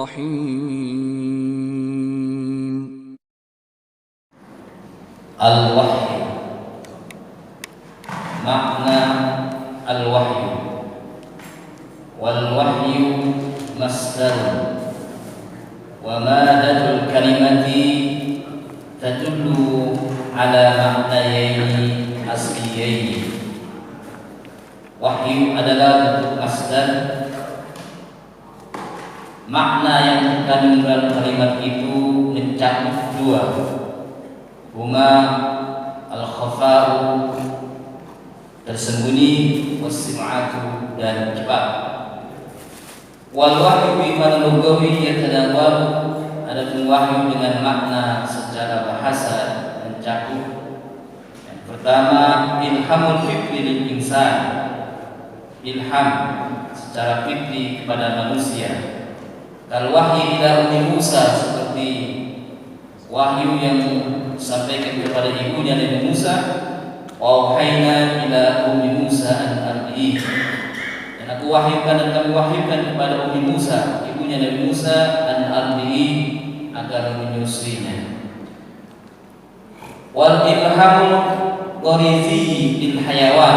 الرحيم. الوحي. Makna al-wahyu. Wal-wahyu masdar wa madatul kalimati tadullu ala ma'nayaini asliyaini. Wahyu adalah bentuk masdar. Makna yang terkandung dalam kalimat itu mencakup dua, huma al-khafa'u, tersembunyi, was-sim'atu, dan cepat. Wal wahyu bimana lugawi yatadawwal, adapun wahyu dengan makna secara bahasa mencakup. Yang pertama, ilhamul fitri lil insan, ilham secara fitri kepada manusia. Kal wahyi ila Ummi Musa, seperti wahyu yang disampaikan kepada ibunya Nabi Musa. Wa wahayna ila Ummi Musa an ardihi, dan aku wahyukan dan kami wahyukan kepada Ummi Musa, ibunya Nabi Musa, an ardihi, agar menyusuinya. Wal ilhamu gharizi bil hayawan,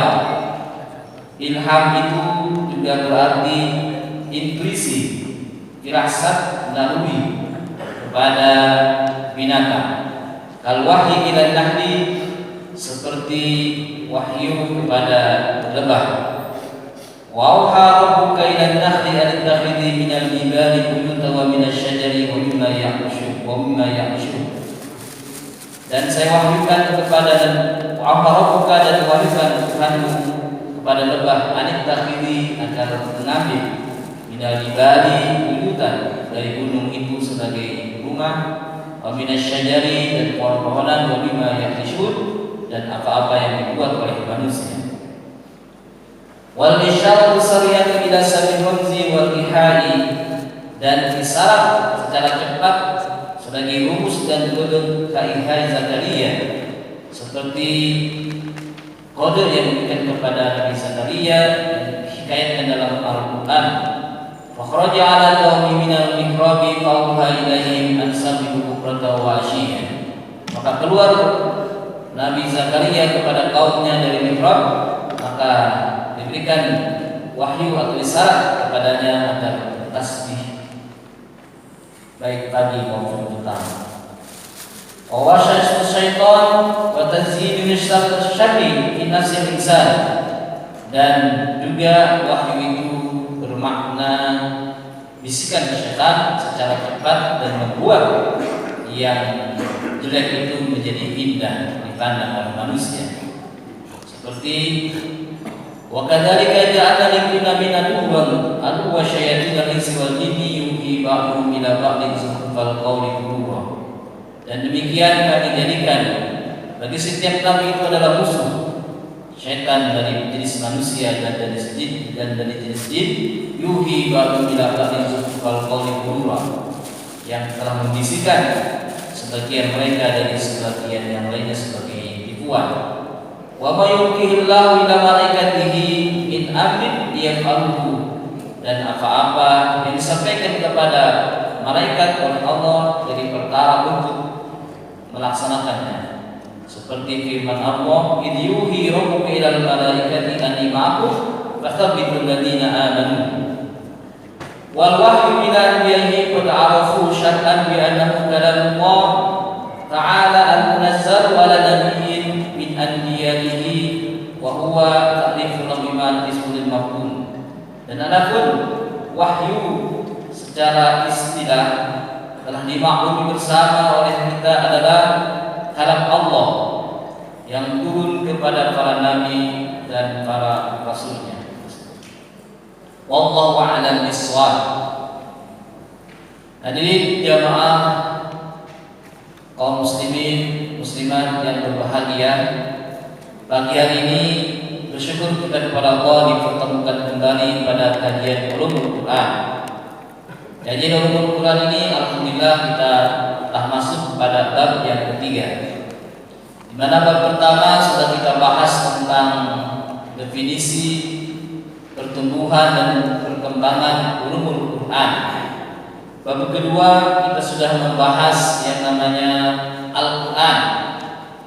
ilham itu juga berarti intuisi, firasat naluri kepada binatang. Kal wahyi ila nahli, seperti wahyu kepada lebah. Wa auha rabbuka ila an-nakhli an tattakhidhi minal jibali buyutan wa minasy syajari wa mimma ya'rushu. Dan saya wahyukan kepada auha rabbuka, dan wahyukan Tuhanmu kepada lebah, an tattakhidhi, agar mengambil minal jibali buyutan, dari gunung itu sebagai rumah, wa minasy syajari, dan pohon-pohonan, wa mimma ya'rushu, dan apa-apa yang dibuat oleh manusia. Wal isyaratu sariyatu ila sabil hamzi wal ihai, dan isyarat secara cepat sebagai rumus dan kode kaihai Zakaria, seperti kode yang diberikan kepada Nabi Zakaria dan hikayatkan dalam Al-Quran. Fakhraja ala qaumi minal mihrabi fauha ilaihim an sabbihu bukrata wa ashiya, maka keluar Nabi Zakaria kepada kaumnya dari mihrab, maka diberikan wahyu atau isyarat kepadanya agar tasbih baik pagi maupun petang. Wa wasyasu syaitan wa tazyinu syarri fi nafsil insan, dan juga wahyu itu bermakna bisikan syaitan secara cepat dan membuat yang jelek itu menjadi indah dipandang oleh manusia. Seperti wa kadzalika ja'alna likulli nabiyyin aduwwan syayatin al-insi wal jinni yuhi ba'dhum ila ba'dhin zukhrufal qawli ghurura. Dan demikian kami jadikan bagi setiap nabi itu adalah musuh syaitan dari jenis manusia dan dari jenis jin, yuhi ba'dhum ila ba'dhin zukhrufal qawli ghurura, yang telah membisikkan sebagian mereka dari sebagian yang lainnya sebagai tipuan. Wa ma yulqihillahu ila malaikatihi min amrin liyaf'aluhu, dan apa-apa yang disampaikan kepada malaikat oleh Allah dari perkara untuk melaksanakannya. Seperti firman Allah, "Idh yuhi rabbuka ilal malaikati anni ma'akum fathabbitul ladina amanu." Wal wahyu ila anbiya'ihi qad arafu syar'an bi annahu kalamullah ta'ala al-munazzal ala nabiyyin min anbiya'ihi wa huwa ta'riful iman ismul mafhum. Dan adapun wahyu secara istilah telah dimaklumi bersama oleh kita adalah kalam Allah yang turun kepada para nabi dan para rasulnya. Wallahu a'lam bishawab. Hadirin jamaah kaum muslimin muslimat yang berbahagia, pagi hari ini bersyukur kita kepada Allah dipertemukan kembali pada kajian Ulumul Quran. Kajian Ulumul Quran ini alhamdulillah kita telah masuk pada bab yang ketiga, di mana bab pertama sudah kita bahas tentang definisi pertumbuhan dan perkembangan ulumul Quran. Bab kedua kita sudah membahas yang namanya Al-Quran,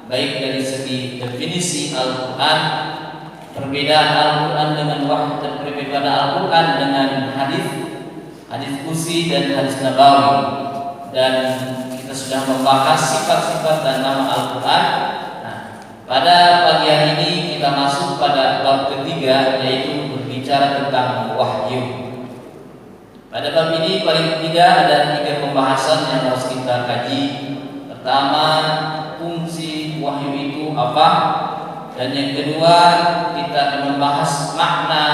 baik dari segi definisi Al-Quran, perbedaan Al-Quran dengan wahyu dan perbedaan Al-Quran dengan hadis qudsi dan hadis nabawi, dan kita sudah membahas sifat-sifat dan nama Al-Quran. Nah, pada pagi hari ini kita masuk pada bab ketiga, yaitu berbicara tentang wahyu. Pada bab ini paling tidak ada 3 pembahasan yang harus kita kaji. Pertama, fungsi wahyu itu apa? Dan yang kedua, kita akan membahas makna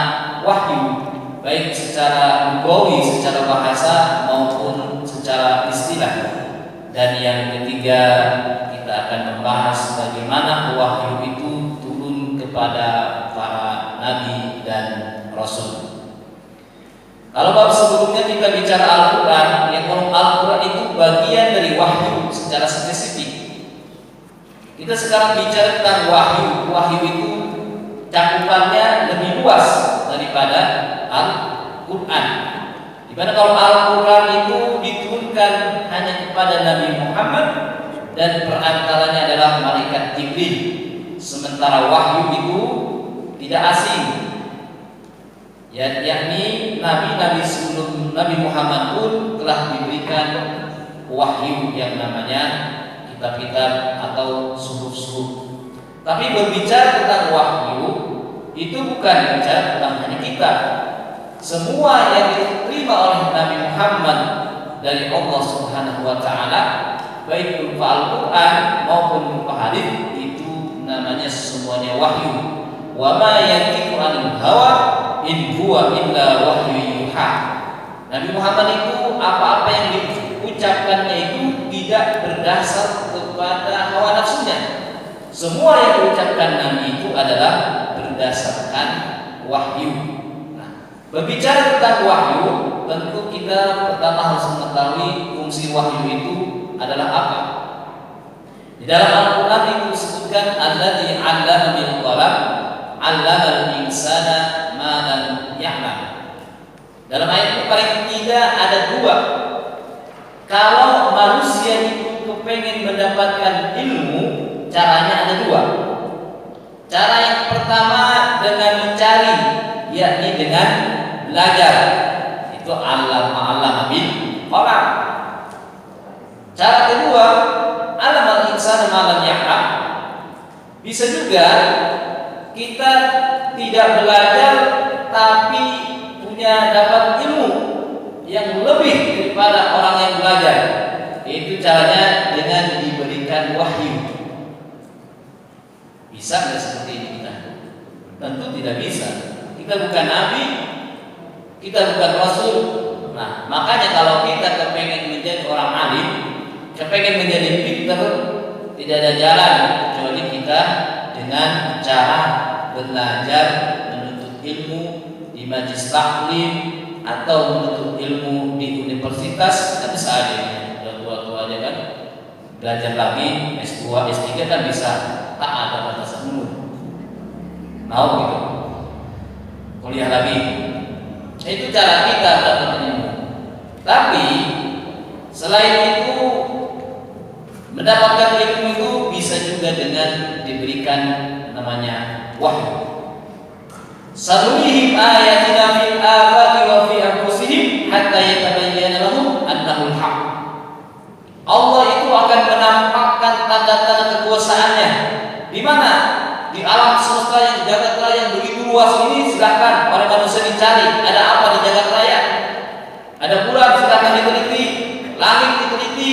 wahyu, baik secara lugawi, secara bahasa maupun secara istilah. Dan yang ketiga, kita akan membahas bagaimana wahyu itu turun kepada para nabi dan rasul. Kalau bab sebelumnya kita bicara Al-Quran, ya kalau Al-Quran itu bagian dari wahyu secara spesifik. Kita sekarang bicara tentang wahyu. Wahyu itu cakupannya lebih luas daripada Al-Quran. Dimana kalau Al-Quran itu diturunkan hanya kepada Nabi Muhammad dan perantaranya adalah malaikat Jibril, sementara wahyu itu tidak asing. Yakni nabi-nabi sebelum Nabi Muhammad pun telah diberikan wahyu yang namanya kitab-kitab atau suhuf-suhuf. Tapi berbicara tentang wahyu itu bukan bicara tentang hanya kitab. Semua yang diterima oleh Nabi Muhammad dari Allah Subhanahu wa taala, baik berupa Al-Quran maupun berupa hadis, itu namanya semuanya wahyu. Wa ma yantiqu 'anil hawa in huwa illa wahyu yuha. Nabi Muhammad itu apa-apa yang diucapkannya itu tidak berdasar kepada hawa nafsunya. Semua yang diucapkan Nabi itu adalah berdasarkan wahyu. Nah, berbicara tentang wahyu, tentu kita pertama harus mengetahui fungsi wahyu itu adalah apa. Di dalam Al-Quran itu disebutkan alladzi 'allama bil qalam 'allama al-insana ma lam ya'lam. Dalam ayat itu paling tidak ada 2. Kalau manusia itu kepengen mendapatkan ilmu, caranya ada 2. Cara yang pertama dengan mencari, yakni dengan belajar. Itu allama bil qalam. Cara kedua, alamal insana ma lam ya'lam. Bisa juga kita tidak belajar tapi punya dapat ilmu yang lebih daripada orang yang belajar. Itu caranya dengan diberikan wahyu. Bisa nggak seperti ini kita? Tentu tidak bisa. Kita bukan nabi, kita bukan rasul. Nah, makanya kalau kita kepengen menjadi orang alim, kepengen menjadi pintar, tidak ada jalan kecuali kita dengan cara belajar, menuntut ilmu di majelis taklim atau menuntut ilmu di universitas. Nanti seadanya, udah tua-tua aja kan, belajar lagi S2, S3 kan bisa, tak ada batasan umur. Mau gitu, kuliah lagi. Itu cara kita dapat ilmu. Tapi selain itu, mendapatkan ilmu itu bisa juga dengan diberikan namanya wahyu. Sanurihim ayatina fil afaqi wa fi anfusihim hatta yatabayyana lahum annahu al-haq. Allah itu akan menampakkan tanda-tanda kekuasaannya. Di mana? Di alam semesta yang jagat raya yang begitu luas ini, silakan oleh manusia dicari. Ada apa di jagat raya? Ada bulan, silakan diteliti. Langit diteliti.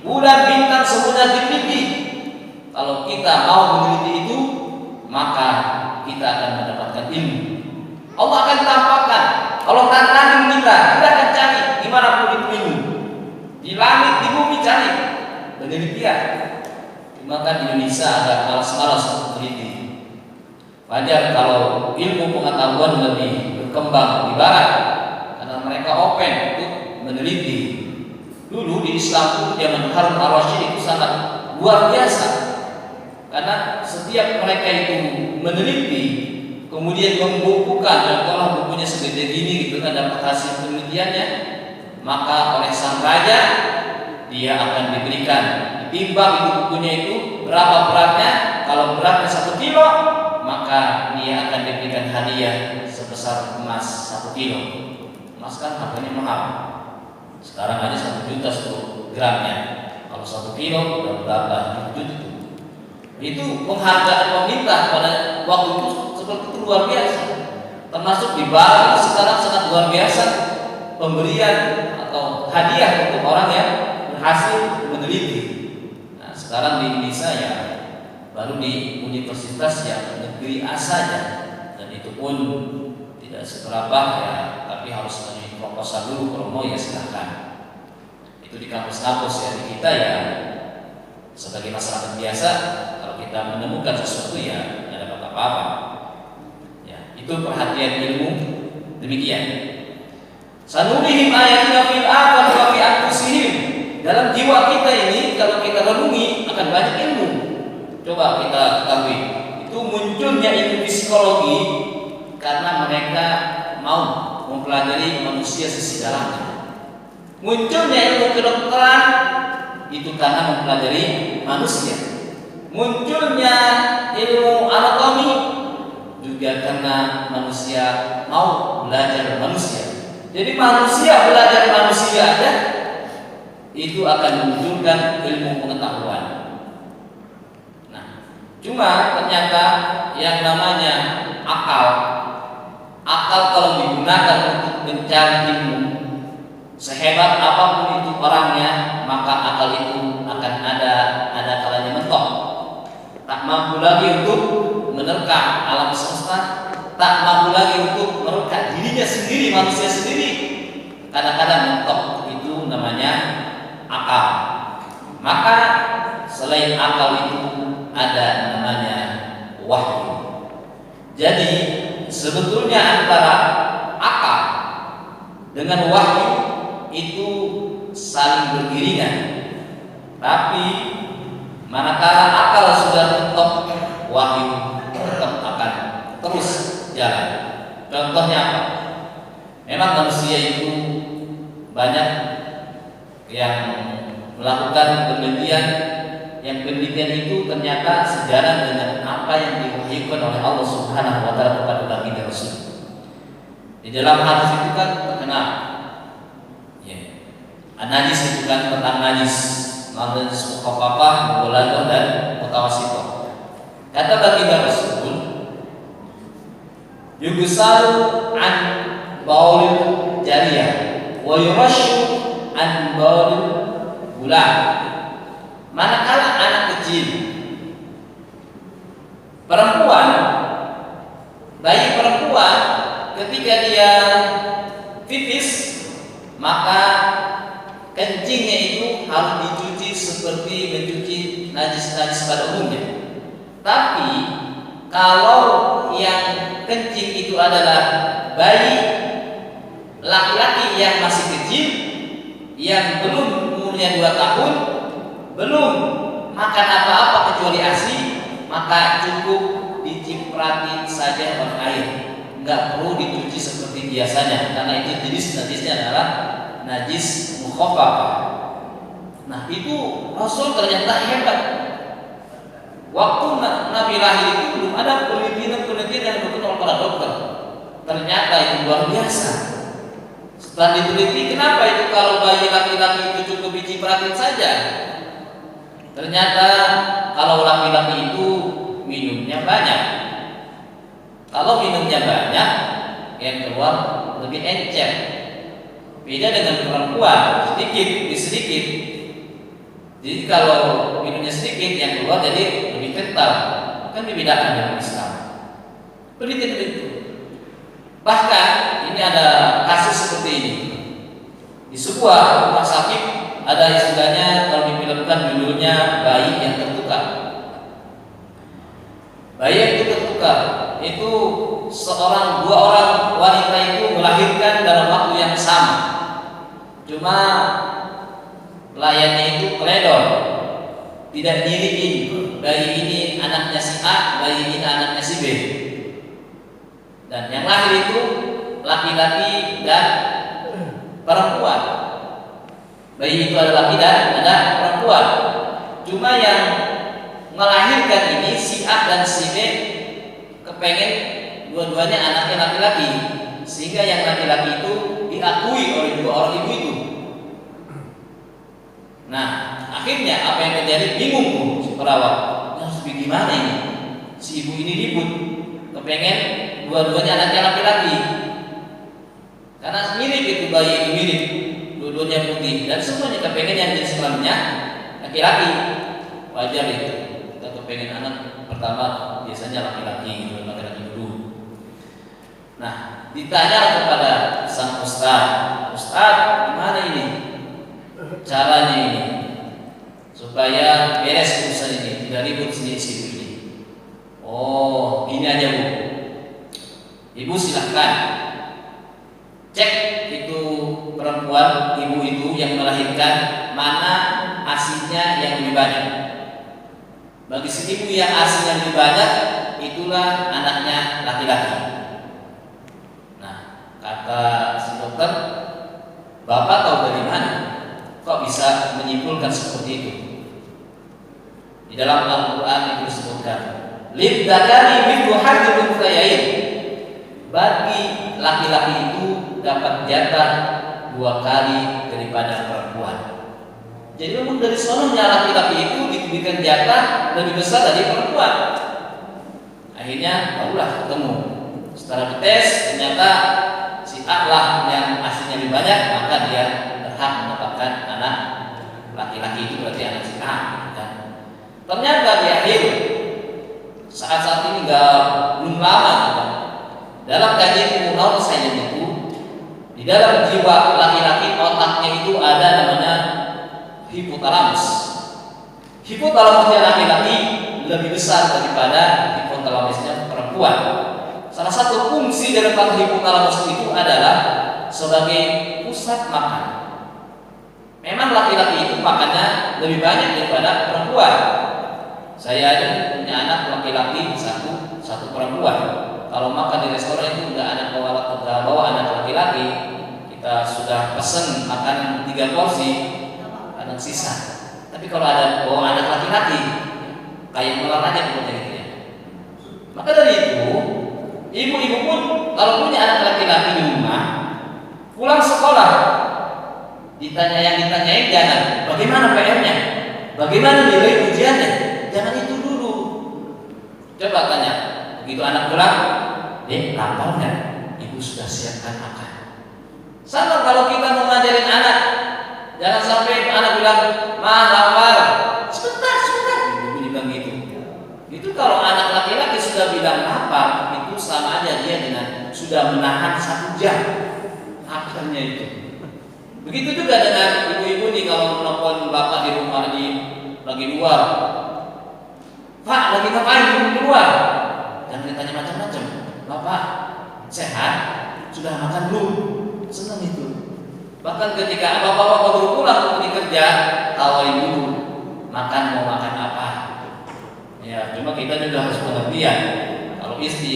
Bulan, bintang, semuanya diteliti. Kalau kita mau meneliti itu, maka kita akan mendapatkan ilmu. Allah akan tampakkan. Kalau tantangin kita akan cari dimanapun itu ilmu. Di langit, di bumi cari penelitian. Maka di Indonesia agak malas-malas untuk meneliti. Wajar kalau ilmu pengetahuan lebih berkembang di barat, karena mereka open untuk meneliti. Dulu di Islam pun zaman Harun al-Rasyid itu sangat luar biasa, karena setiap mereka itu meneliti, kemudian membukukan, contohlah bukunya segede gini gitu kan, dapat hasil penelitiannya, maka oleh sang raja dia akan diberikan, ditimbang itu bukunya itu berapa beratnya. Kalau beratnya 1 kilo, maka dia akan diberikan hadiah sebesar emas 1 kilo. Emas kan harganya mahal. Sekarang aja 1 juta 10 gramnya. Kalau 1 kilo udah berapa juta itu. Itu penghargaan pemerintah pada waktu itu seperti itu luar biasa. Termasuk di Bali sekarang sangat luar biasa pemberian atau hadiah untuk orang yang berhasil meneliti. Nah, sekarang di Indonesia ya baru di universitas yang negeri A saja, dan itu pun tidak seberapa ya, tapi harus melalui proposal dulu. Kalau mau ya silahkan. Itu di kampus-kampus ya. Di kita ya sebagai masyarakat biasa, kalau kita menemukan sesuatu ya tidak dapat apa-apa. Ya, itu perhatian ilmu demikian. Sanurihim ayatina fil afaqi wa fi anfusihim. Dalam jiwa kita ini kalau kita renungi akan banyak ilmu. Coba kita ketahui, itu munculnya ilmu psikologi karena mereka mau mempelajari manusia sisi dalamnya. Munculnya ilmu kedokteran itu karena mempelajari manusia. Munculnya ilmu anatomi juga karena manusia mau belajar manusia. Jadi manusia belajar manusia aja itu akan memunculkan ilmu pengetahuan. Nah, cuma ternyata yang namanya akal kalau digunakan untuk mencari ilmu, sehebat apapun itu orangnya, maka akal itu akan ada kalanya mentok. Tak mampu lagi untuk menerka alam semesta, tak mampu lagi untuk menerka dirinya sendiri, manusia sendiri. Kadang-kadang mentok. Itu namanya akal. Maka selain akal itu ada namanya wahyu. Jadi sebetulnya antara akal dengan wahyu itu saling beriringan. Tapi manakala akal sudah mentok, wahyu tetap akan terus jalan. Contohnya apa? Memang manusia itu banyak yang melakukan penelitian, yang penelitian itu ternyata sejalan dengan apa yang diwahyukan oleh Allah Subhanahu wa taala kepada baginda Rasul. Di dalam hadis itu kan terkenal ya, najis itu kan tentang najis, najis mukhafafah, mubalaghah dan mutawassithah. Kata baginda Rasul, yughsalu an baulil jariyah wa yurashu an baulil gulam. Manakala anak kecil perempuan, bayi perempuan, ketika dia pipis, maka kencingnya itu harus dicuci seperti mencuci najis-najis pada umumnya. Tapi kalau yang kencing itu adalah bayi laki-laki yang masih kecil, yang belum umurnya 2 tahun, belum makan apa-apa kecuali ASI, maka cukup dicipratin saja oleh air, nggak perlu dicuci seperti biasanya, karena itu jenis najisnya adalah najis mukhafafah. Nah, itu Rasul ternyata hebat. Waktu Nabi lahir itu belum ada penelitian yang dilakukan oleh para dokter. Ternyata itu luar biasa. Setelah diteliti, kenapa itu kalau bayi laki-laki itu cukup dicipratin saja? Ternyata kalau laki-laki itu minumnya banyak. Kalau minumnya banyak, yang keluar lebih encer. Beda dengan perempuan, sedikit demi sedikit. Jadi kalau minumnya sedikit, yang keluar jadi lebih kental. Kan dibedakan dengan Islam. Penelitian itu. Bahkan ini ada kasus seperti ini. Di sebuah rumah sakit ada istilahnya, kalau difilmkan judulnya bayi yang tertukar. Bayi yang tertukar itu dua orang wanita itu melahirkan dalam waktu yang sama. Cuma pelayannya itu teledor, tidak diriin. Bayi ini anaknya si A, bayi ini anaknya si B. Dan yang lahir itu laki-laki dan perempuan. Bayi itu ada laki dan ada perempuan. Cuma yang melahirkan ini si A dan si B kepengen dua-duanya anaknya laki-laki, sehingga yang laki-laki itu diakui oleh dua orang ibu itu. Nah, akhirnya apa yang terjadi? Bingung tuh si perawat. Harus gimana ini? Si ibu ini ribut, kepengen dua-duanya anaknya laki-laki. Karena mirip itu, bayi itu mirip, dua-duanya putih dan semuanya kepengen yang jenis kelaminnya laki-laki. Wajar itu. Kita kepengen anak pertama biasanya laki-laki dulu. Nah, ditanya kepada sang ustaz, gimana ini caranya ini supaya beres urusan ini, tidak ribut sini-sini ini. Oh, ini aja Bu. Ibu silahkan cek itu perempuan ibu itu yang melahirkan mana ASINY-nya yang lebih banyak. Bagi si ibu yang ASINY-nya lebih banyak, itulah anaknya laki-laki. Nah, kata si dokter, Bapak tahu dari mana? Kok bisa menyimpulkan seperti itu? Di dalam Al-Quran itu disebutkan, lidzakari mithlu hadzil unthayain. Bagi laki-laki itu dapat jatah 2 kali daripada perempuan. Jadi memang dari sononya laki-laki itu diberikan jatah lebih besar dari perempuan. Akhirnya barulah ketemu. Setelah dites ternyata si A lah yang ASINY-nya lebih banyak, maka dia berhak mendapatkan anak laki-laki itu, berarti anak si A. Kan? Ternyata di akhir saat ini belum lama kan? Dalam kajian neuroscience itu, di dalam jiwa laki-laki otaknya itu ada namanya hipotalamus. Hipotalamusnya laki-laki lebih besar daripada hipotalamusnya perempuan. Salah satu fungsi dari hipotalamus itu adalah sebagai pusat makan. Memang laki-laki itu makannya lebih banyak daripada perempuan. Saya aja punya anak laki-laki satu perempuan. Kalau makan di restoran itu nggak ada bawa anak laki-laki, kita sudah pesen makan 3 porsi, anak sisa. Tapi kalau ada bawa anak laki-laki, kayak melar aja pokoknya gitu ya. Maka dari itu, ibu-ibu pun kalau punya anak laki-laki di rumah, pulang sekolah, ditanyain jangan bagaimana PR-nya, bagaimana nilai ujiannya, jangan itu dulu. Coba tanya, begitu anak pulang, lapar nggak? Ibu sudah siapkan makan. Sama kalau kita mau ngajarin anak, jangan sampai anak bilang, "Ma, lapar." Sebentar, ibu bilang gitu. Itu kalau anak laki-laki sudah bilang lapar, itu sama aja dia dengan sudah menahan 1 jam laparnya itu. Begitu juga dengan ibu-ibu nih kalau menelpon bapak di rumah lagi luar. Pak, lagi ngapain di luar? Jangan ditanya macam-macam. Bapak sehat? Sudah makan belum? Senang itu. Bahkan ketika bapak-bapak baru pulang dari kerja, tawarin dulu makan, mau makan apa. Ya, cuma kita juga harus pengertian. Kalau istri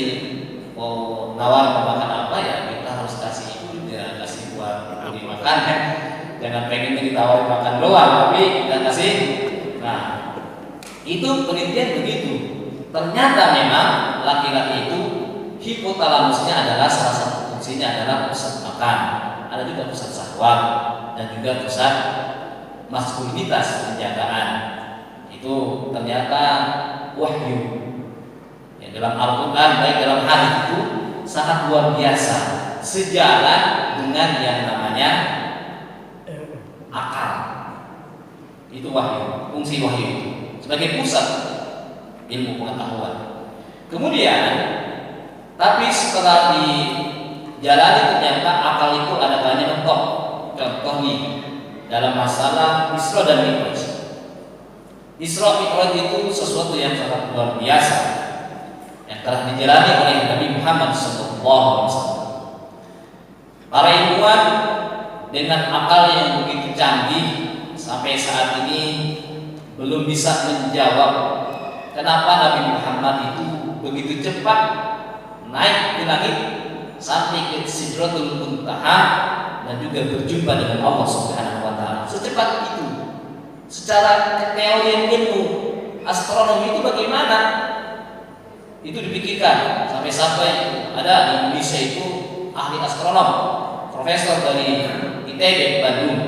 mau nawar mau makan apa, ya kita harus kasih itu, ya kasih buat dimakan. Jangan pengen ditawarin makan doang, tapi kita kasih. Nah, itu penelitian begitu. Ternyata memang laki-laki itu hipotalamusnya adalah salah satu fungsinya adalah pusat makan, ada juga pusat syahwat dan juga pusat maskulinitas, penjagaan. Itu ternyata wahyu yang dalam Al-Quran baik dalam hadis itu sangat luar biasa, sejalan dengan yang namanya akal. Itu wahyu, fungsi wahyu itu sebagai pusat ilmu pengetahuan. Kemudian, tapi setelah dijalani ternyata akal itu ada banyak mentok. Contoh nih dalam masalah Isra dan Mi'raj. Isra Mi'raj itu sesuatu yang sangat luar biasa yang telah dijalani oleh Nabi Muhammad SAW. Para ilmuwan dengan akal yang begitu canggih sampai saat ini belum bisa menjawab kenapa Nabi Muhammad itu begitu cepat naik ke langit sampai ke Sidratul Muntaha dan juga berjumpa dengan Allah Subhanahu wa taala. secepat itu. Secara teori ilmu astronomi itu bagaimana? Itu dipikirkan sampai ada di Indonesia itu ahli astronom, profesor dari ITB Bandung.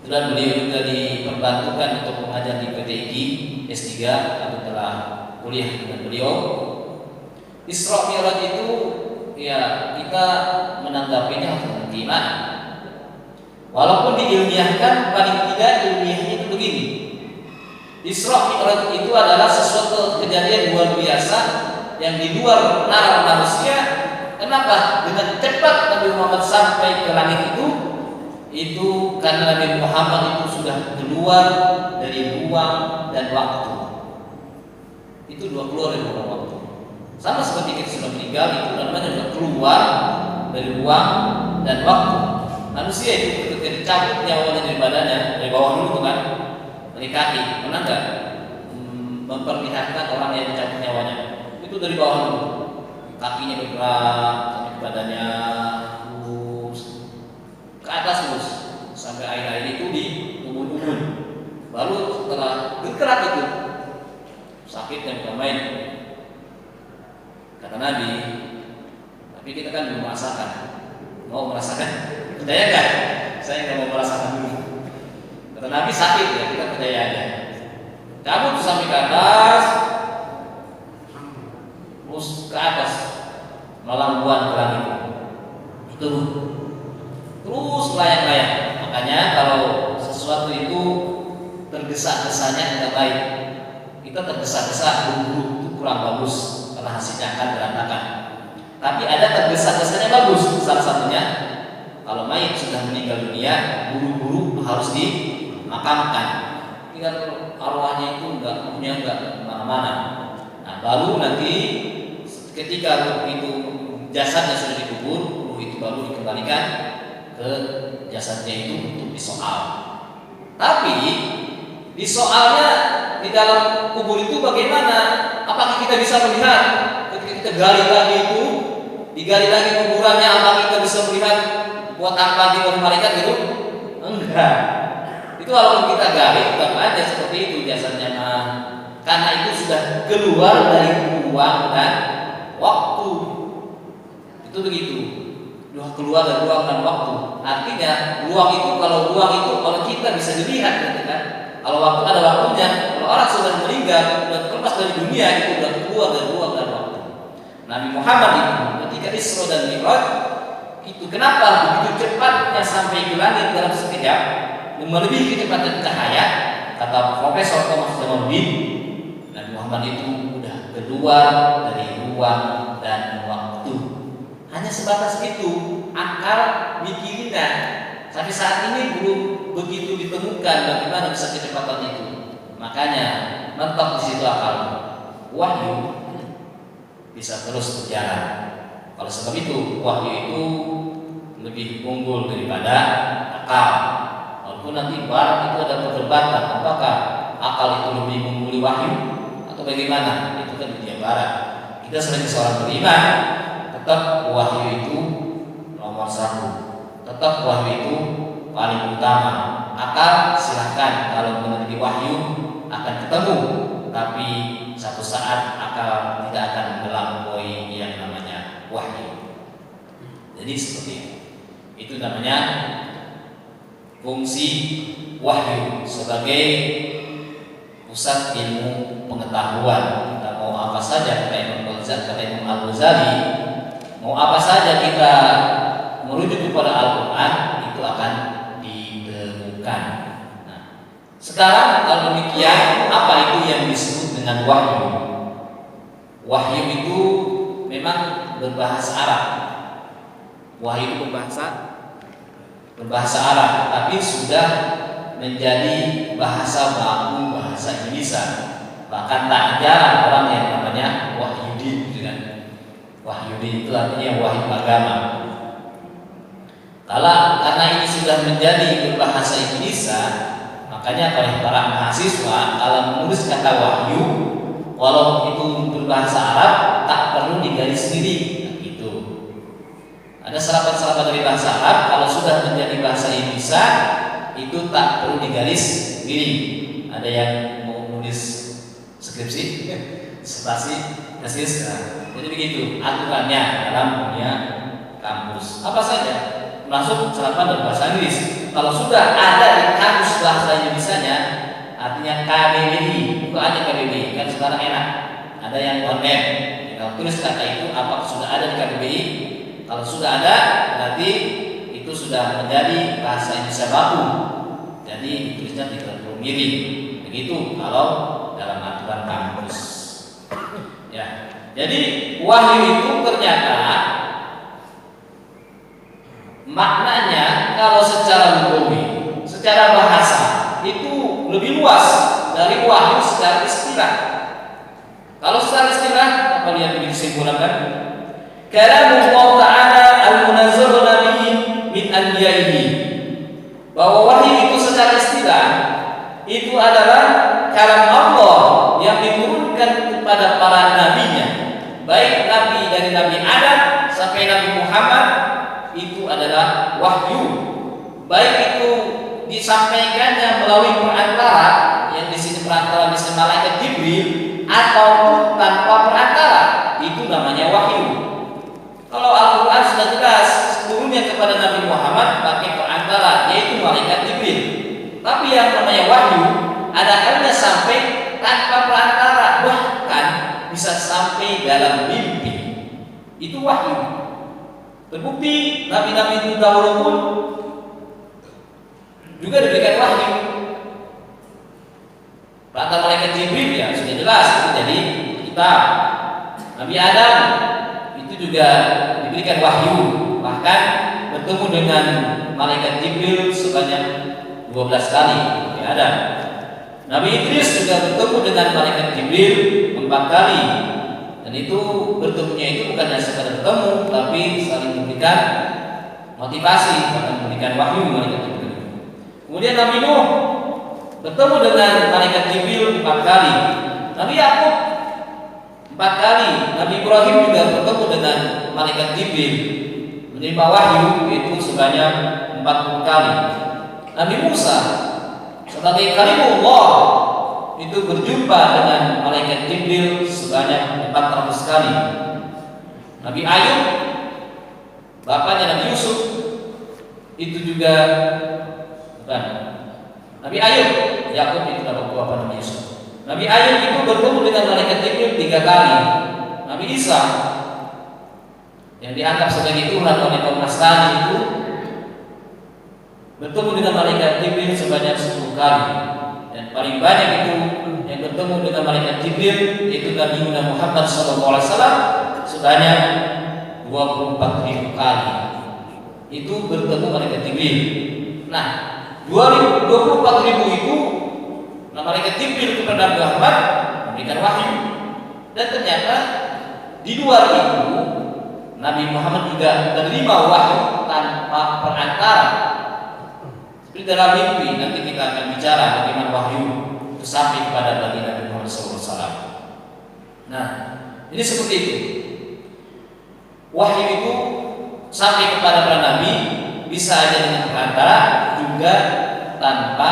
Kebetulan beliau juga diperbantukan untuk mengajar di PTIG S3 atau telah kuliah dengan beliau. Isra Mi'raj itu ya kita menanggapinya dengan iman. Walaupun diilmiahkan, paling tidak ilmiahnya itu begini. Isra Mi'raj itu adalah sesuatu kejadian luar biasa yang di luar nalar manusia. Kenapa? Dengan cepat Nabi Muhammad sampai ke langit itu karena Nabi Muhammad itu sudah keluar dari ruang dan waktu. Itu keluar dari ruang waktu. Sama seperti kita sudah meninggal, itu namanya sudah keluar dari ruang dan waktu. Manusia itu ketika dicabut nyawanya dari badannya, dari bawah dulu tuh kan, dari kaki, pernah nggak memperlihatkan orang yang dicabut nyawanya? Itu dari bawah dulu, kakinya bergerak sampai ke badannya, terus ke atas terus sampai akhir-akhir itu di ubun-ubun. Baru setelah bergerak itu sakitnya bukan main. Kata Nabi, tapi kita kan belum merasakan. Mau merasakan? Percaya nggak? Saya nggak mau merasakan dulu. Kata Nabi sakit ya, kita percaya aja. Cabut sampai ke atas, terus ke atas, melambuan ke langit. Itu terus layang-layang. Makanya kalau sesuatu itu tergesa-gesanya tidak baik. Kita tergesa-gesa, buru-buru itu kurang bagus karena hasilnya akan berantakan. Tapi ada tergesa-gesanya bagus. Salah satunya kalau mayit sudah meninggal dunia, buru-buru harus dimakamkan. Tinggal arwahnya itu enggak kemana-mana. Nah, baru nanti ketika ruh itu jasadnya sudah dikubur, ruh itu baru dikembalikan ke jasadnya itu untuk disoal. Tapi di soalnya di dalam kubur itu bagaimana? Apakah kita bisa melihat ketika kita gali lagi itu, digali lagi kuburannya, apakah kita bisa melihat buat apa di malaikat gitu? Enggak. Itu walaupun kita gali tetap aja seperti itu jasadnya. Nah, karena itu sudah keluar dari ruang dan waktu. Itu begitu. Sudah keluar dari ruang dan waktu. Artinya ruang itu kalau kita bisa dilihat gitu kan. Kalau waktu ada waktunya, kalau orang sudah meninggal, sudah terlepas dari dunia itu sudah keluar dari ruang dan waktu. Nabi Muhammad itu ketika Isra dan Mi'raj itu kenapa begitu cepatnya sampai ke langit dalam sekejap, melebihi kecepatan cahaya? Kata Profesor Thomas Jamaluddin, Nabi Muhammad itu sudah keluar dari ruang dan waktu. Hanya sebatas itu akal mikirinnya. Sampai saat ini belum begitu ditemukan bagaimana bisa kecepatan itu. Makanya mentok di situ akal. Wahyu bisa terus berjalan. Kalau sebab itu wahyu itu lebih unggul daripada akal. Walaupun nanti barat itu ada perdebatan apakah akal itu lebih mengungguli wahyu atau bagaimana, itu kan dunia barat. Kita sebagai seorang beriman tetap wahyu itu nomor satu. Tetap wahyu itu paling utama. Akal silahkan kalau menerima wahyu akan ketemu, tapi satu saat akal tidak akan melampaui yang namanya wahyu. Jadi seperti itu namanya fungsi wahyu sebagai pusat ilmu pengetahuan. Kita mau apa saja, kata Imam Al-Ghazali, mau apa saja kita merujuk kepada Al-Quran itu akan ditemukan. Nah, sekarang kalau demikian, apa itu yang disebut dengan wahyu? Wahyu itu memang berbahasa Arab. Wahyu itu berbahasa Arab, tapi sudah menjadi bahasa baku, bahasa Indonesia. Bahkan tak jarang orang yang namanya wahyudi, gitu kan? Wahyudi itu artinya wahyu agama. Karena ini sudah menjadi berbahasa Indonesia, makanya oleh para mahasiswa kalau menulis kata wahyu, walau itu berbahasa Arab, tak perlu digaris sendiri. Nah, gitu. Ada serapan-serapan dari bahasa Arab, kalau sudah menjadi bahasa Indonesia, itu tak perlu digaris gini. Ada yang mau nulis skripsi, disertasi, tesis. Jadi begitu aturannya dalam dunia kampus. Apa saja, masuk serapan dan bahasa Inggris. Kalau sudah ada di kampus bahasa Indonesianya, artinya KBBI, bukan aja KBBI, kan sekarang enak. Ada yang online. Kalau tulis kata itu, apakah sudah ada di KBBI? Kalau sudah ada, berarti itu sudah menjadi bahasa Indonesia baku. Jadi tulisnya tidak perlu miring. Begitu kalau dalam aturan kampus. Ya. Jadi wahyu itu ternyata maknanya kalau secara lugawi, secara bahasa itu lebih luas dari wahyu secara istilah. Kalau secara istilah, apa lihat di kesimpulan kan? Kalamullah Ta'ala al-munazzal nabiyyin min anbiya'ihi. Bahwa wahyu itu secara istilah itu adalah kalam Allah yang diturunkan kepada para nabinya, baik nabi dari Nabi Adam sampai Nabi Muhammad, itu adalah wahyu. Baik itu disampaikannya melalui perantara, yang di sini perantara bisa malaikat Jibril, ataupun tanpa perantara, itu namanya wahyu. Kalau Al-Quran sudah jelas turunnya kepada Nabi Muhammad pakai perantara, yaitu malaikat Jibril. Tapi yang namanya wahyu ada kalanya sampai tanpa perantara, bahkan bisa sampai dalam mimpi. Itu wahyu. Terbukti nabi-nabi itu dahulu pun juga diberikan wahyu. Perantara malaikat Jibril ya sudah jelas itu jadi kitab. Nabi Adam itu juga diberikan wahyu, bahkan bertemu dengan malaikat Jibril sebanyak 12 kali. Nabi Adam. Nabi Idris juga bertemu dengan malaikat Jibril 4 kali. Dan itu bertemunya itu bukan hanya sekadar bertemu, tapi saling memberikan motivasi, bahkan memberikan wahyu malaikat Jibril. Kemudian Nabi Nuh bertemu dengan malaikat Jibril 4 kali. Nabi Yakub 4 kali. Nabi Ibrahim juga bertemu dengan malaikat Jibril, menerima wahyu itu sebanyak 40 kali. Nabi Musa sebagai kalimullah itu berjumpa dengan malaikat Jibril sebanyak 400 kali. Nabi Ayub, bapaknya Nabi Yusuf, itu juga bukan Nabi Ayub, Yakub itu bapak Nabi Yusuf. Nabi Ayub itu bertemu dengan malaikat Jibril 3 kali. Nabi Isa yang dianggap sebagai Tuhan oleh kaum Nasrani itu bertemu dengan malaikat Jibril sebanyak 10 kali. Dan paling banyak itu yang bertemu dengan malaikat Jibril yaitu Nabi Muhammad SAW sebanyak 24.000 kali. Itu bertemu malaikat Jibril. Nah, 24.000 itu malaikat Jibril kepada Nabi Muhammad memberikan wahyu. Dan ternyata di luar itu Nabi Muhammad juga menerima wahyu tanpa perantara. Seperti dalam mimpi, nanti kita akan bicara bagaimana wahyu itu sampai kepada Nabi Muhammad SAW. Nah, ini seperti itu. Wahyu itu sampai kepada para nabi bisa aja dengan perantara, juga tanpa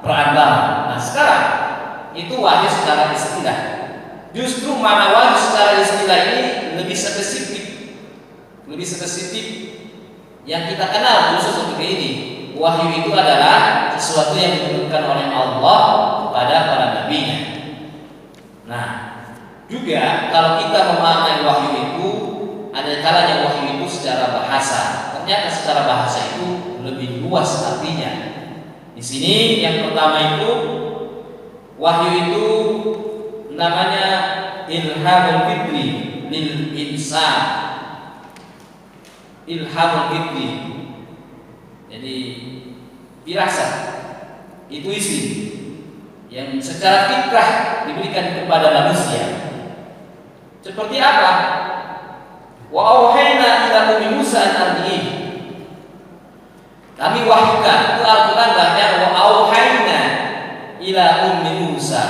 perantara. Nah, sekarang itu wahyu secara istilah. Justru mana wahyu secara istilah ini lebih spesifik, yang kita kenal khusus untuk ini. Wahyu itu adalah sesuatu yang diturunkan oleh Allah kepada para nabinya. Nah, juga kalau kita memahami wahyu itu, ada kalanya wahyu itu secara bahasa. Ternyata secara bahasa itu lebih luas artinya. Di sini yang pertama itu wahyu itu namanya ilhamul fitri lil insan. Ilhamul fitri. Jadi firasat, intuisi yang secara fitrah diberikan kepada manusia. Seperti apa? Wa auhayna ila ummi Musa an ardihi. Kami wahyukan, itu Al-Quran baca wa auhayna ila ummi Musa.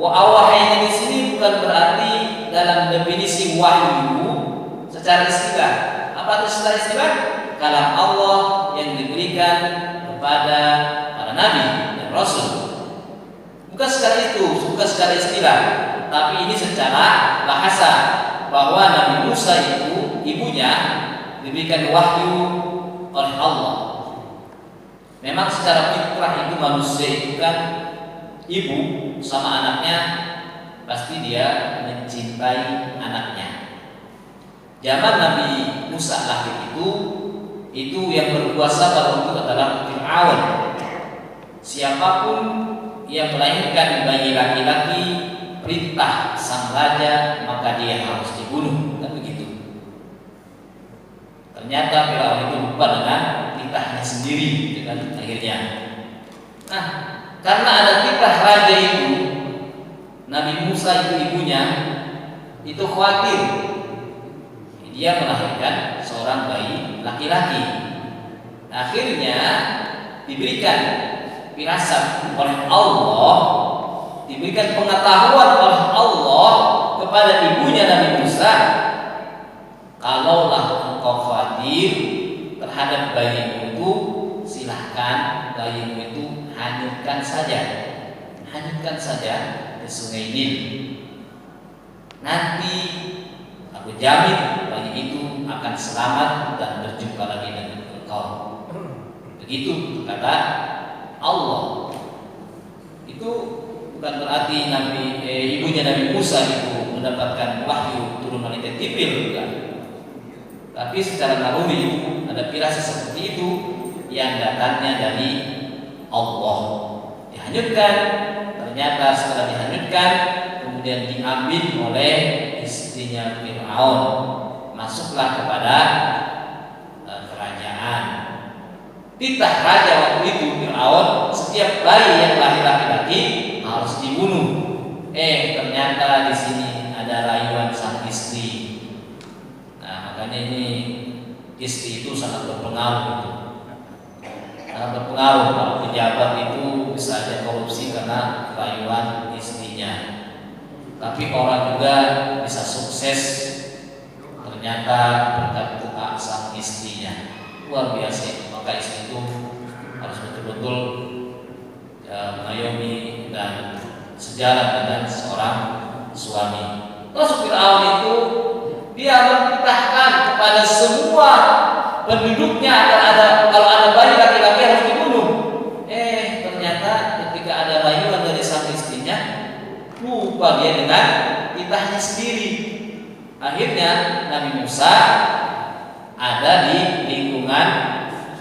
Wa auhayna di sini bukan berarti dalam definisi wahyu secara istilah. Apa itu secara istilah? Kalam Allah yang diberikan kepada para nabi dan rasul. Bukan secara itu, bukan secara istilah, tapi ini secara bahasa, bahwa Nabi Musa itu ibunya diberikan wahyu oleh Allah. Memang secara fitrah itu manusia itu kan ibu sama anaknya pasti dia mencintai anaknya. Zaman Nabi Musa lahir itu yang berkuasa pada waktu itu adalah Fir'aun. Siapapun yang melahirkan bayi laki-laki, perintah sang raja, maka dia harus dibunuh. Kan begitu. Ternyata Fir'aun itu lupa dengan titahnya sendiri, dengan akhirnya. Nah, karena ada titah raja itu, Nabi Musa itu ibunya itu khawatir dia melahirkan seorang bayi laki-laki. Akhirnya diberikan firasat oleh Allah, diberikan pengetahuan oleh Allah kepada ibunya Nabi Musa, kalaulah engkau khawatir terhadap bayimu itu, silahkan bayimu itu hanyutkan saja di Sungai Nil. Nanti aku jamin bayi itu akan selamat dan berjumpa lagi dengan engkau. Begitu kata Allah. Itu bukan berarti ibunya Nabi Musa itu mendapatkan wahyu turun dari Jibril, bukan. Tapi secara naluri ada firasat seperti itu yang datangnya dari Allah. Dihanyutkan, ternyata setelah dihanyutkan kemudian diambil oleh istrinya Fir'aun, masuklah kepada kerajaan. Titah raja waktu itu Fir'aun, setiap bayi yang lahir laki-laki harus dibunuh. Ternyata di sini ada rayuan sang istri. Nah, makanya ini istri itu sangat berpengaruh. Sangat berpengaruh. Kalau pejabat itu bisa aja korupsi karena rayuan istrinya. Tapi orang juga bisa sukses ternyata berkat doa sang istrinya. Luar biasa. Maka istri itu harus betul-betul mengayomi dan sejalan dengan seorang suami. Terus Fir'aun itu dia memerintahkan kepada semua penduduknya agar kalau ada bayi laki-laki harus dibunuh. Ternyata ketika ada rayuan dari sang istrinya, lupa dia dengan titahnya sendiri. Akhirnya Nabi Musa ada di lingkungan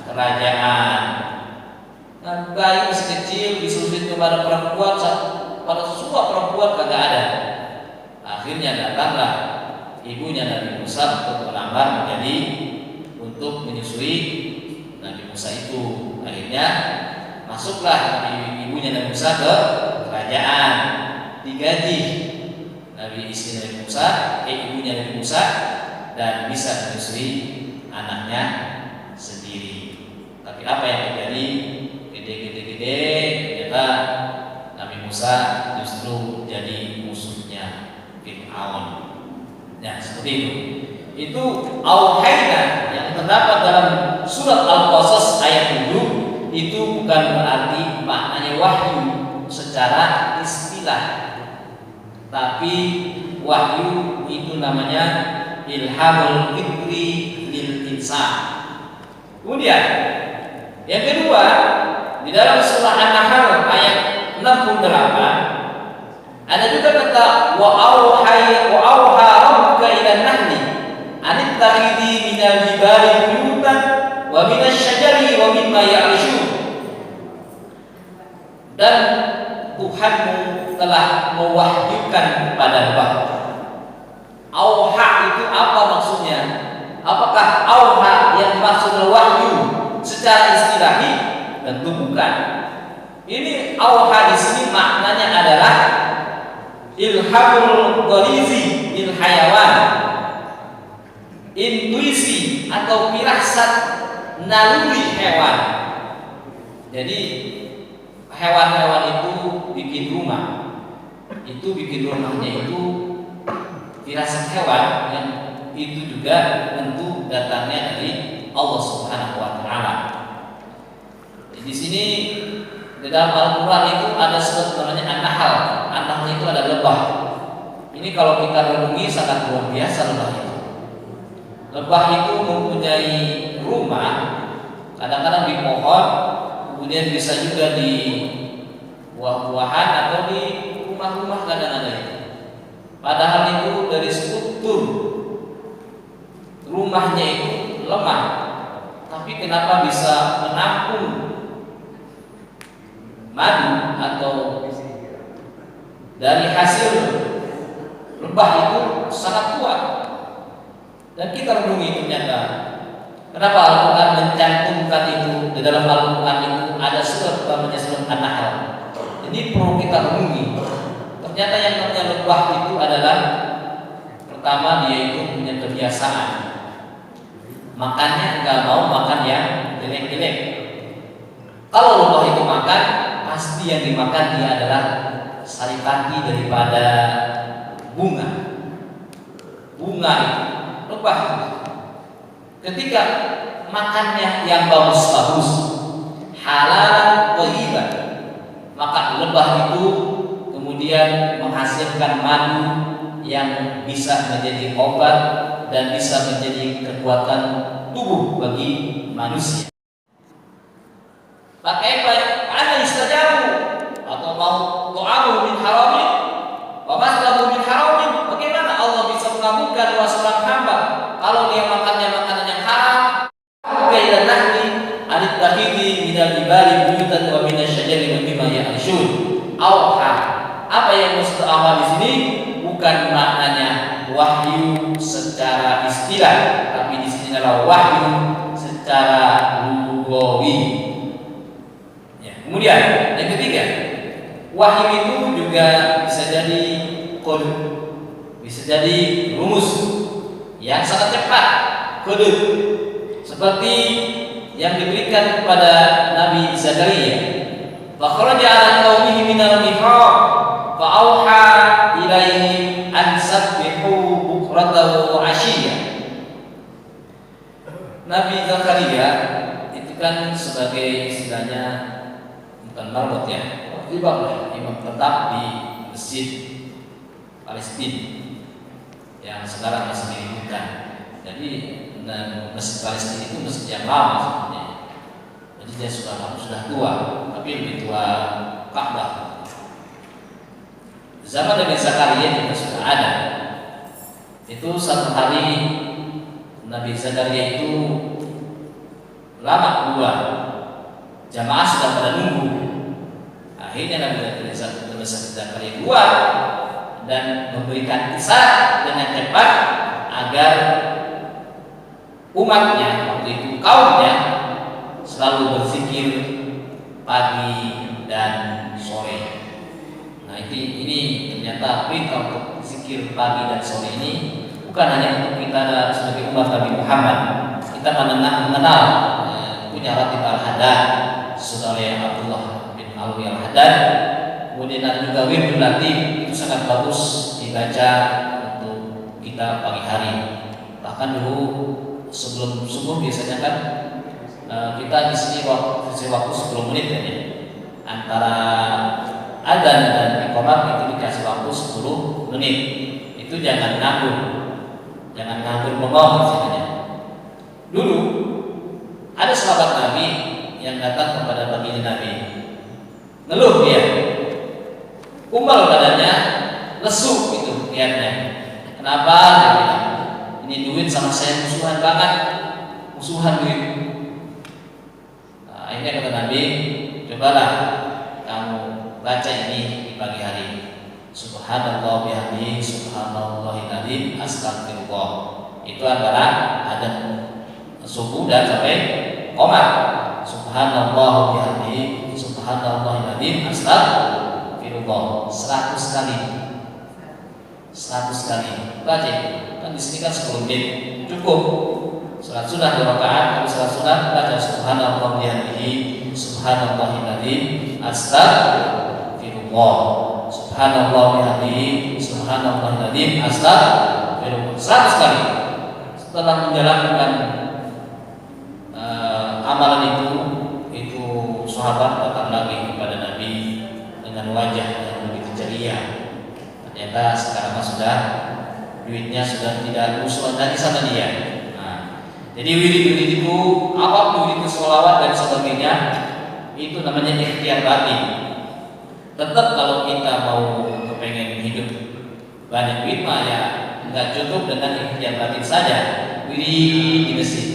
kerajaan. Dan bayi masih kecil disuruh kepada perempuan, pada semua perempuan kagak ada. Akhirnya datanglah ibunya Nabi Musa untuk melamar untuk menyusui Nabi Musa itu. Akhirnya masuklah ibunya Nabi Musa ke kerajaan, digaji istri Nabi Musa, ibunya Nabi Musa, dan bisa menyusui anaknya sendiri. Tapi apa yang terjadi? Gede, ternyata Nabi Musa justru jadi musuhnya Fir'aun. Ya, seperti itu. Itu auhayna yang terdapat dalam surat Al-Qasas ayat 7 itu bukan berarti maknanya wahyu secara istilah, tapi wahyu itu namanya ilhamul fitri lil insan. Kemudian yang kedua, di dalam surah An-Nahl ayat 68 ada juga kata wa auha rabbuka ila nahli anittakhidhi minal jibali buyutan wa minasy syajari wa mimma ya'rishun. Dan Tuhanmu telah mewahyukan kepada hamba. Auha itu apa maksudnya? Apakah auha yang maksudnya wahyu secara istilahi? Tentu bukan. Ini auha di sini maknanya adalah ilhamul gharizi lil hayawan, intuisi atau firasat naluri hewan. Jadi hewan-hewan itu bikin rumah, rumahnya itu firasat hewan yang itu juga tentu datangnya dari Allah Subhanahu wa taala. Di sini di dalam Al-Quran itu ada surat namanya An-Nahl. An-Nahl itu ada lebah. Ini kalau kita renungi sangat luar biasa lebah itu. Lebah itu mempunyai rumah, kadang-kadang di pohon, kemudian bisa juga di buah-buahan atau di rumah-rumah kadang-kadang itu. Padahal itu dari struktur rumahnya itu lemah, tapi kenapa bisa menampung madu atau dari hasil lebah itu sangat kuat. Dan kita renungi ternyata kenapa Al-Quran mencantumkan itu di dalam Al-Quran itu ada surat namanya surat An-Nahl. Ini perlu kita renungi. Ternyata yang namanya lebah itu adalah pertama dia itu punya kebiasaan makannya nggak mau makan yang jelek-jelek. Kalau lebah itu makan, pasti yang dimakan dia adalah saripati daripada bunga. Bunga itu lebah. Ketika makannya yang bagus-bagus, halal thayyiban, maka lebah itu kemudian menghasilkan madu yang bisa menjadi obat dan bisa menjadi kekuatan tubuh bagi manusia. Pakai ana istajabu atau mau tu'amu min haramin wa maslabu min haramin. Bagaimana Allah bisa mengabulkan doa seorang hamba kalau dia makannya makanan yang haram? Kailan nahli anittakhidhi min al-jibali buyutan wa min asy-syajari wa mimma ya'rishun. Auha. Apa yang maksud awal di sini bukan maknanya wahyu secara istilah, tapi di sini adalah wahyu secara lugawi. Kemudian yang ketiga, wahyu itu juga bisa jadi kode, bisa jadi rumus yang sangat cepat, kode seperti yang diberikan kepada Nabi Zakaria. Fa kharaja 'ala qaumihi minal mihrab fa auha ilaihim an sabbihu bukratan wa 'ashiyya. Nabi Zakaria itu kan sebagai istilahnya bukan marbot ya, imam tetap di masjid Palestina yang sekarang masih diribukan. Jadi masjid Palestina itu masjid yang lama sebenarnya. Jadi dia sudah tua, tapi lebih tua Ka'bah. Zaman Nabi Zakaria juga sudah ada. Itu satu hari Nabi Zakaria itu lama keluar, jamaah sudah pada nunggu. Akhirnya Nabi Zakaria keluar dan memberikan kisah dengan cepat agar umatnya waktu itu kaumnya selalu berzikir pagi dan sore. Nah ini ternyata perintah untuk zikir pagi dan sore ini bukan hanya untuk kita sebagai umat Nabi Muhammad. Kita mengenal punya Ratib Al-Haddad, saudara Abdullah bin Alwi Al-Haddad. Kemudian ada juga Wirdul Latif, itu sangat bagus dibaca untuk kita pagi hari. Bahkan dulu sebelum subuh biasanya kan kita di sini waktu 10 menit kan ya. Antara adzan dan iqamah itu dikasih waktu 10 menit. Itu jangan nganggur bengong misalnya. Dulu ada sahabat Nabi yang datang kepada baginda Nabi, ngeluh dia, kumbal badannya, lesu gitu lihatnya. Kenapa? Dia bilang, ini duit sama saya musuhan banget, musuhan duit. Nah, akhirnya kata Nabi, cobalah kamu baca ini di pagi hari. Subhanallah bihamdihi, subhanallahil adzim, astagfirullah. Itu antara ada subuh dan sampai qomat. Subhanallah bihamdihi, subhanallahil adzim, astagfirullah 100 kali. 100 kali. Baca. Kan di sini kan 10 menit cukup. Salat sunah 2 rakaat, habis salat sunah baca subhanallah bihamdihi, subhanallahil adzim, astagfirullah. Subhanallah bihamdihi, subhanallahil adzim, astagfirullah 100 kali. Setelah menjalankan amalan itu sahabat datang lagi kepada Nabi dengan wajah yang begitu ceria. Ternyata sekarang sudah duitnya sudah tidak usul lagi sama dia. Nah, jadi wirid-wirid itu, apapun wirid itu sholawat dan sebagainya, itu namanya ikhtiar batin. Tetap kalau kita mau kepengen hidup banyak duit mah ya nggak cukup dengan ikhtiar batin saja. Wirid di masjid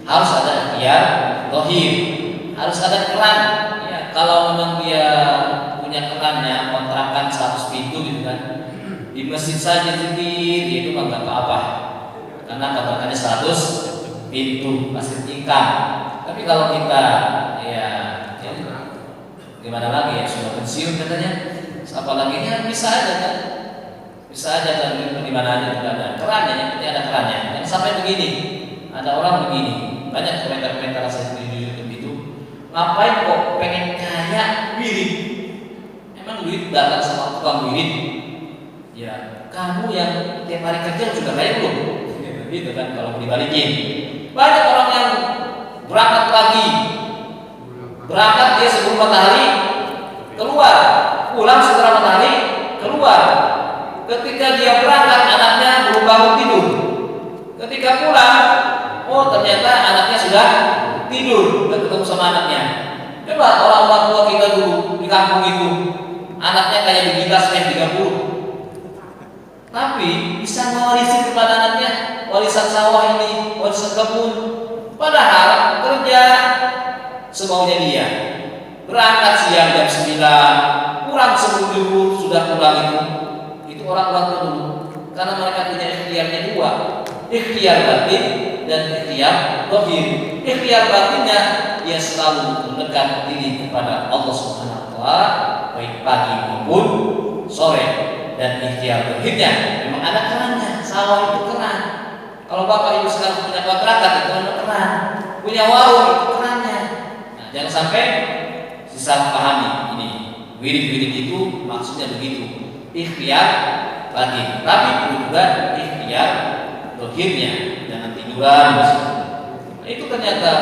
harus ada ikhtiar zahir, harus ada keran. Ya, kalau memang dia punya kerannya kontrakan 100 pintu gitu kan, di masjid saja zikir itu mah nggak apa-apa, karena kontrakannya 100 pintu pasti tingkat. Tapi kalau kita ya gimana lagi ya, sudah pensiun katanya, apalagi ya bisa aja kan, bisa aja kan di mana aja juga ada kerannya, yang penting ada kerannya. Yang sampai begini, ada orang begini, banyak komentar-komentar saya di YouTube itu, ngapain kok pengen kaya wirid? Emang duit datang sama tukang wirid? Ya, kamu yang tiap hari kerja juga kaya belum? Gitu kan kalau dibalikin. Banyak orang yang berangkat pagi, berangkat dia sebelum matahari keluar, pulang setelah matahari keluar. Ketika dia berangkat anaknya belum bangun tidur. Ketika pulang, oh ternyata anaknya sudah tidur, udah ketemu sama anaknya. Coba orang-orang tua kita dulu di kampung itu, anaknya kayak digilas kayak 30, tapi bisa mewarisi kepada anaknya warisan sawah ini, warisan kebun. Padahal kerja semaunya dia, berangkat siang jam 9, kurang sebelum zuhur sudah pulang itu orang tua dulu, karena mereka punya ikhtiarnya dua, ikhtiar batin dan ikhtiar zahir. Ikhtiar batinnya dia selalu mendekat diri kepada Allah Subhanahu wa taala baik pagi maupun sore, dan ikhtiar zahirnya memang ada kerannya. Sawah itu keran. Kalau bapak ibu sekarang punya kontrakan itu ada keran, punya warung itu kerannya. Nah, jangan sampai salah pahami ini. Wirid-wirid itu maksudnya begitu, ikhtiar batin, tapi perlu juga ikhtiar zahirnya, jangan tiduran. Itu ternyata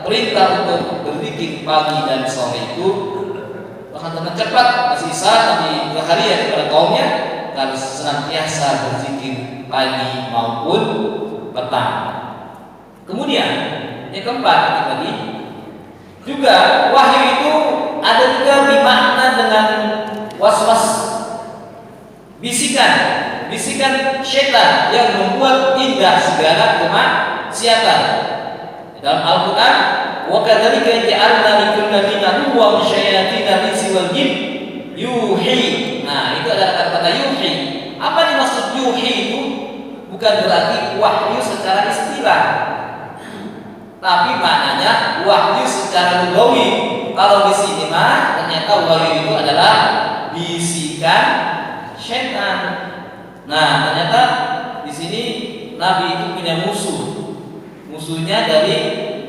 perintah untuk berzikir pagi dan sore itu bahkan dengan cepat. Masih Nabi Zakaria kepada kaumnya harus senantiasa berzikir pagi maupun petang. Kemudian yang keempat lagi juga wahyu itu ada juga dimakna dengan was-was, bisikan syaitan yang membuat indah segala kemaksiatan. Dalam Al-Quran, wa kadzalika ja'alna likulli nabiyyin aduwwan syayatinal insi wal jin yuhi. Nah, itu adalah kata-kata yuhi. Apa dimaksud yuhi itu? Bukan berarti wahyu secara istilah, tapi maknanya wahyu secara lugawi. Kalau di sini mah ternyata wahyu itu adalah bisikan syaitan. Nah, ternyata di sini Nabi itu punya musuh. Musuhnya dari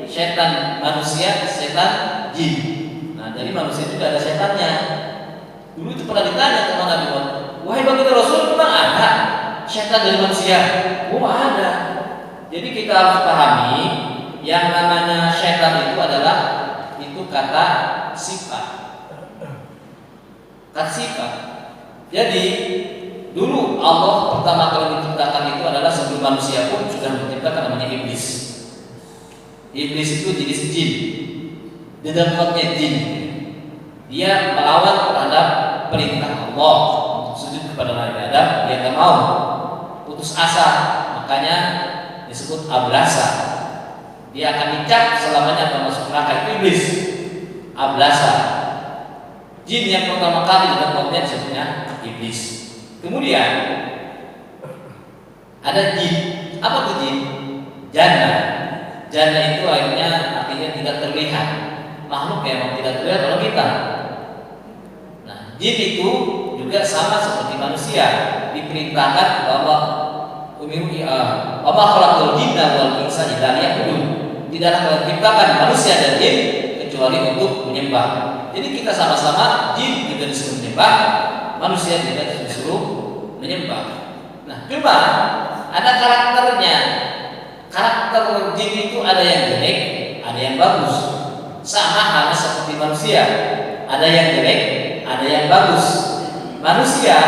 syaitan manusia, syaitan jin. Nah, dari manusia juga ada syaitannya. Dulu itu pernah ditanya sama Nabi Muhammad, wahai baginda Rasul, memang ada syaitan dari manusia? Oh, ada. Jadi kita harus pahami yang namanya syaitan itu adalah itu kata sifat. Kata sifat. Jadi dulu Allah pertama kali menciptakan itu adalah sebelum manusia pun sudah menciptakan namanya iblis. Iblis itu jenis jin, dedengkotnya jin. Dia melawan terhadap perintah Allah untuk sujud kepada Nabi Adam, dia tidak mau, putus asa, makanya disebut ablasa. Dia akan dicap selamanya akan masuk neraka. Itu iblis, ablasa. Jin yang pertama kali dedengkotnya disebutnya iblis. Kemudian ada jin. Apa itu jin? Jannah. Jannah itu akhirnya artinya tidak terlihat, makhluk yang tidak terlihat oleh kita. Nah, jin itu juga sama seperti manusia, diperintahkan bahwa Allah khalaqal jinna wal insa illa liya'budun. Tidaklah menciptakan manusia dan jin kecuali untuk menyembah. Jadi kita sama-sama jin juga disuruh menyembah, manusia juga disuruh menyembah. Nah, coba ada karakternya. Karakter jin itu ada yang jelek, ada yang bagus. sama halnya seperti manusia. Ada yang jelek, ada yang bagus. Manusia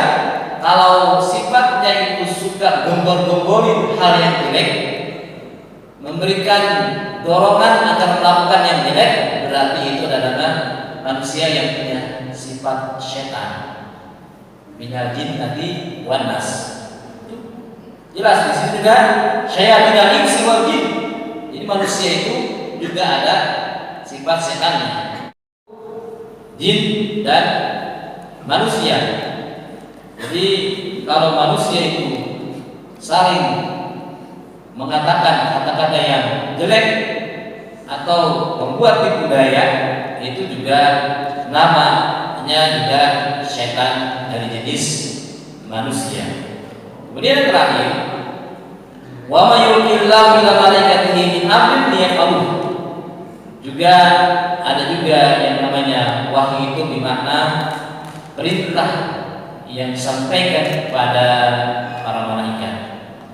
kalau sifatnya itu suka gembor-gemborin hal yang jelek, memberikan dorongan agar melakukan yang jelek, berarti itu adalah manusia yang punya sifat setan. Minal jinnati wan nas. Jelas di sini juga syayatinal insi wal jin. Jadi manusia itu juga ada sifat setannya. Jin dan manusia. Jadi kalau manusia itu saling mengatakan kata-kata yang jelek atau membuat tipu daya, itu juga namanya juga setan dari jenis manusia. Kemudian yang terakhir, wa may yulqillahu ila malaikatihi min amrin liyaqulu. Juga ada juga yang namanya wahyu itu bermakna perintah yang disampaikan kepada para malaikat.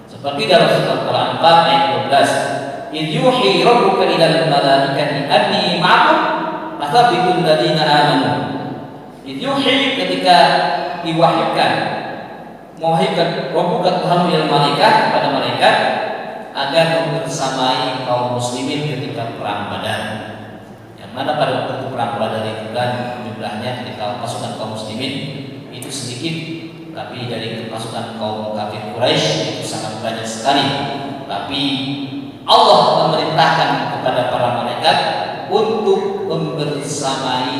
Seperti dalam surat Al-Quran 4 ayat 12, "Idh yuhi rabbuka ilal malaikati anni ma'akum fathabbitul ladzina amanu." Idh yuhi ketika diwahyukan, mewahyukan Rabbuka Tuhan ilal malaikat kepada malaikat agar membersamai kaum muslimin ketika perang Badar. Yang mana pada waktu perang Badar itu kan jumlahnya ketika pasukan kaum muslimin itu sedikit, tapi dari pasukan kaum kafir Quraisy itu sangat banyak sekali. Tapi Allah memerintahkan kepada para malaikat untuk membersamai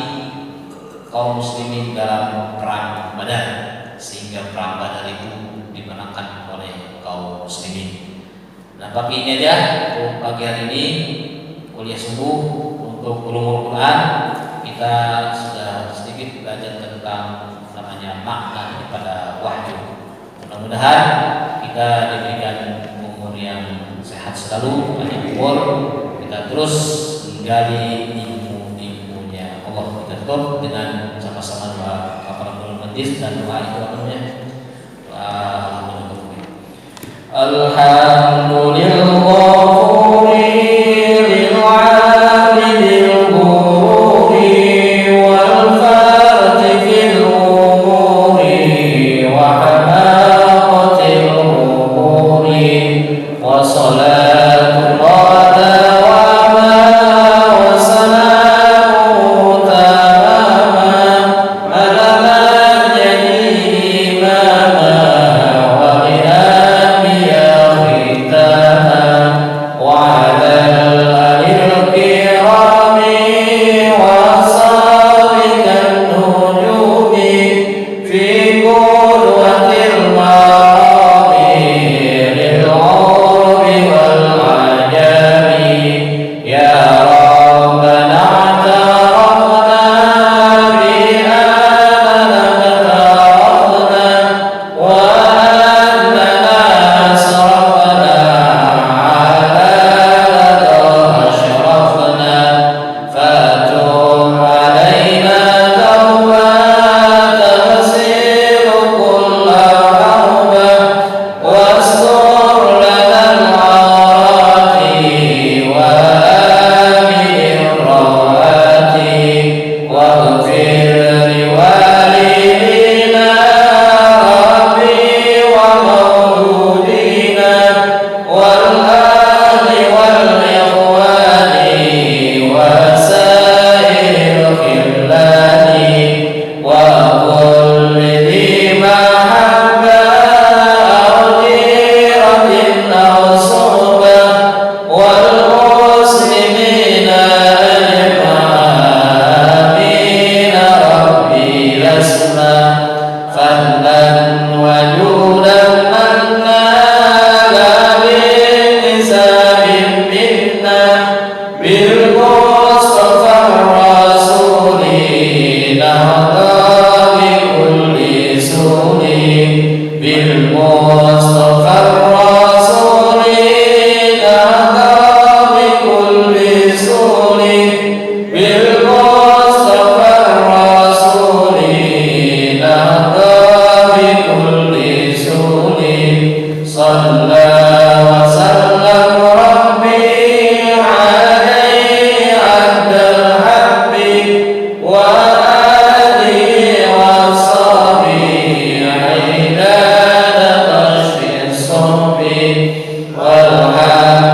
kaum muslimin dalam perang Badar, sehingga perang Badar itu dimenangkan oleh kaum muslimin. Nah, pagi ini aja untuk pagi hari ini kuliah subuh untuk ulumul Quran. Kita sudah sedikit belajar tentang namanya makna daripada wahyu. Mudah-mudahan kita diberikan umur yang sehat selalu, panjang umur, kita terus menggali ilmu-ilmunya Allah. Kita tutup dengan sama-sama doa kafaratul majlis dan doa itu apa namanya? وسلم ربي عليه عبد الصبح والضحى